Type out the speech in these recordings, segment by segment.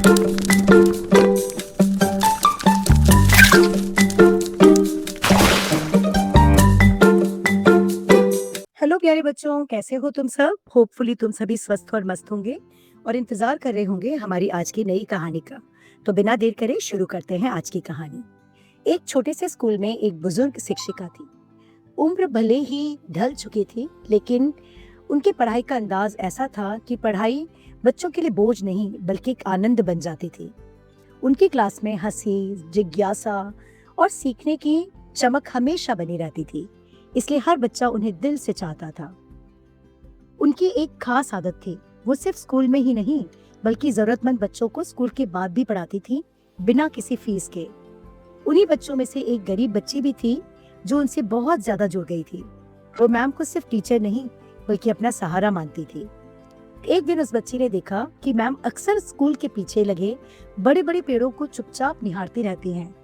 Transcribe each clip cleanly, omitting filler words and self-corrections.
Hello प्यारे बच्चों, कैसे हो तुम सब? होपफुली तुम सभी स्वस्थ और मस्त होंगे और इंतजार कर रहे होंगे हमारी आज की नई कहानी का। तो बिना देर करे शुरू करते हैं आज की कहानी। एक छोटे से स्कूल में एक बुजुर्ग शिक्षिका थी। उम्र भले ही ढल चुकी थी, लेकिन उनकी पढ़ाई का अंदाज ऐसा था कि पढ़ाई बच्चों के लिए बोझ नहीं बल्कि एक आनंद बन जाती थी। उनकी क्लास में हंसी, जिज्ञासा और सीखने की चमक हमेशा बनी रहती थी, इसलिए हर बच्चा उन्हें दिल से चाहता था। उनकी एक खास आदत थी, वो सिर्फ स्कूल में ही नहीं बल्कि जरूरतमंद बच्चों को स्कूल के बाद भी पढ़ाती थी, बिना किसी फीस के। उन्हीं बच्चों में से एक गरीब बच्ची भी थी जो उनसे बहुत ज्यादा जुड़ गई थी। वो मैम को सिर्फ टीचर नहीं बल्कि अपना सहारा मानती थी। एक दिन उस बच्ची ने देखा कि मैम अक्सर स्कूल के पीछे लगे बड़े बड़े पेड़ों को चुपचाप निहारती रहती हैं।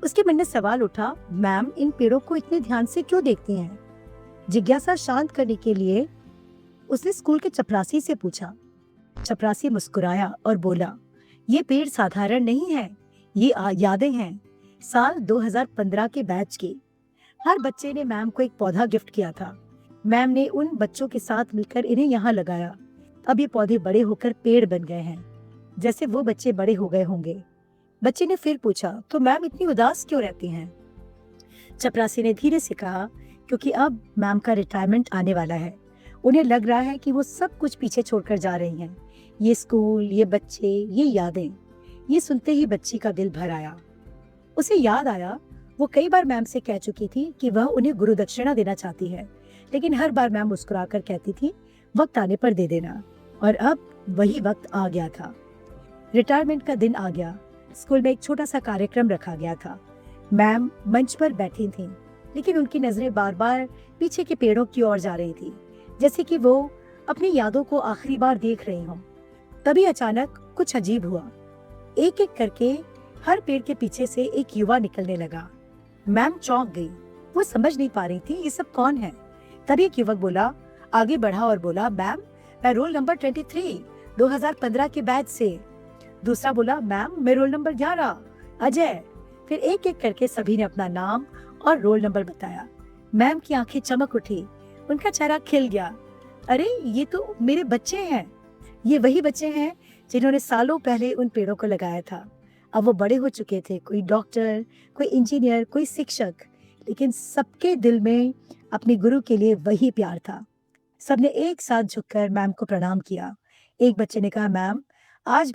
उसके मन में सवाल उठा, मैम इन पेड़ों को इतने ध्यान से क्यों देखती हैं? जिज्ञासा शांत करने के लिए उसने स्कूल के चपरासी से पूछा। चपरासी मुस्कुराया और बोला, ये पेड़ साधारण नहीं है, ये यादें हैं, साल 2015 के बैच की। हर बच्चे ने मैम को एक पौधा गिफ्ट किया था। मैम ने उन बच्चों के साथ मिलकर इन्हें यहाँ लगाया। अब ये पौधे बड़े होकर पेड़ बन गए हैं, जैसे वो बच्चे बड़े हो गए होंगे। बच्चे ने फिर पूछा, तो मैम इतनी उदास क्यों रहती हैं? चपरासी ने धीरे से कहा, क्योंकि अब मैम का रिटायरमेंट आने वाला है। उन्हें लग रहा है कि वो सब कुछ पीछे छोड़कर जा रही हैं। ये स्कूल, ये बच्चे, ये यादें। ये सुनते ही बच्ची का दिल भर आया। उसे याद आया वो कई बार मैम से कह चुकी थी कि वह उन्हें गुरु दक्षिणा देना चाहती है, लेकिन हर बार मैम मुस्कुराकर कहती थी, वक्त आने पर दे देना। और अब वही वक्त आ गया था। रिटायरमेंट का दिन आ गया। स्कूल में एक छोटा सा कार्यक्रम रखा गया था। मैम मंच पर बैठी थीं, लेकिन उनकी नजरें बार बार पीछे के पेड़ों की ओर जा रही थी, जैसे कि वो अपनी यादों को आखिरी बार देख रही हों। तभी अचानक कुछ अजीब हुआ। एक एक करके हर पेड़ के पीछे से एक युवा निकलने लगा। मैम चौंक गई। वो समझ नहीं पा रही थी ये सब कौन है। तभी एक युवक बोला, आगे बढ़ा और बोला, मैम मैं रोल नंबर 23, 2015 के बैच से। दूसरा बोला, मैम मैं रोल नंबर 11, अजय। फिर एक एक करके सभी ने अपना नाम और रोल नंबर बताया। मैम की आंखें चमक उठी, उनका चेहरा खिल गया। अरे ये तो मेरे बच्चे हैं। ये वही बच्चे हैं जिन्होंने सालों पहले उन पेड़ों को लगाया था। अब वो बड़े हो चुके थे, कोई डॉक्टर, कोई इंजीनियर, कोई शिक्षक, लेकिन सबके दिल में अपने गुरु के लिए वही प्यार था। सबने एक साथ झुककर मैम को प्रणाम किया। एक बच्चे ने कहा, मैम आज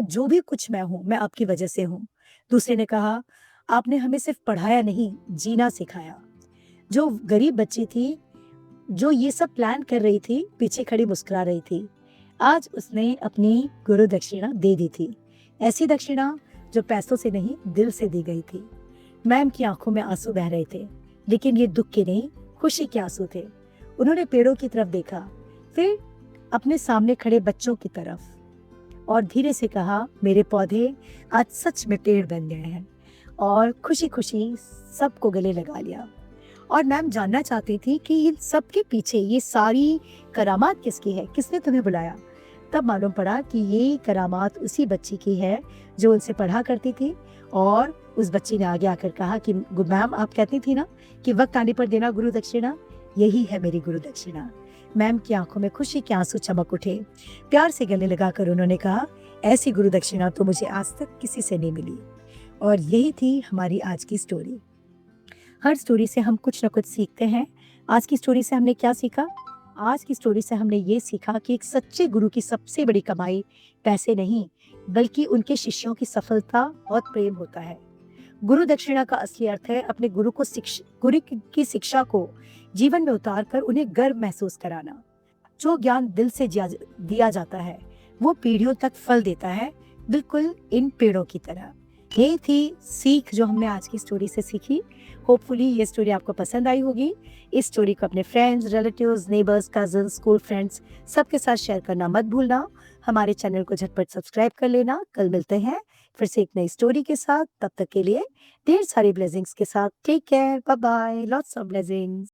जो भी कुछ मैं हूँ, मैं आपकी वजह से हूँ। दूसरे ने कहा, आपने हमें सिर्फ पढ़ाया नहीं, जीना सिखाया। जो गरीब बच्ची थी, जो ये सब प्लान कर रही थी, पीछे खड़ी मुस्कुरा रही थी। आज उसने अपनी गुरु दक्षिणा दे दी थी। ऐसी दक्षिणा जो पैसों से नहीं, दिल से दी गई थी। मैम की आंखों में आंसू बह रहे थे, लेकिन ये दुख के नहीं, खुशी के आंसू थे। उन्होंने पेड़ों की तरफ देखा, फिर अपने सामने खड़े बच्चों की तरफ, और धीरे से कहा, मेरे पौधे आज सच में पेड़ बन गए हैं। और खुशी खुशी सबको गले लगा लिया। और मैम जानना चाहती थी कि इन सब के पीछे ये सारी करामात किसकी है, किसने तुम्हें बुलाया? तब मालूम पड़ा कि ये करामात उसी बच्ची की है जो उनसे पढ़ा करती थी। और उस बच्ची ने आगे आकर कहा कि मैम आप कहती थी ना कि वक्त आने पर देना गुरु दक्षिणा, यही है मेरी गुरु दक्षिणा। मैम की आंखों में खुशी के आंसू चमक उठे। प्यार से गले लगाकर उन्होंने कहा, ऐसी गुरु दक्षिणा तो मुझे आज तक किसी से नहीं मिली। और यही थी हमारी आज की स्टोरी। हर स्टोरी से हम कुछ न कुछ सीखते हैं। आज की स्टोरी से हमने क्या सीखा? आज की स्टोरी से हमने ये सीखा कि एक सच्चे गुरु की सबसे बड़ी कमाई पैसे नहीं, बल्कि उनके शिष्यों की सफलता और प्रेम होता है। गुरु दक्षिणा का असली अर्थ है अपने गुरु की शिक्षा को जीवन में उतार कर उन्हें गर्व महसूस कराना। जो ज्ञान दिल से दिया जाता है वो पीढ़ियों तक फल देता है, बिल्कुल इन पेड़ों की तरह। यही थी सीख जो हमने आज की स्टोरी से सीखी। होपफुली ये स्टोरी आपको पसंद आई होगी। इस स्टोरी को अपने friends, relatives, neighbours, cousin, school friends सबके साथ शेयर करना मत भूलना। हमारे चैनल को झटपट सब्सक्राइब कर लेना। कल मिलते हैं फिर से एक नई स्टोरी के साथ। तब तक के लिए ढेर सारी ब्लेसिंग्स के साथ take care, bye bye, lots of blessings.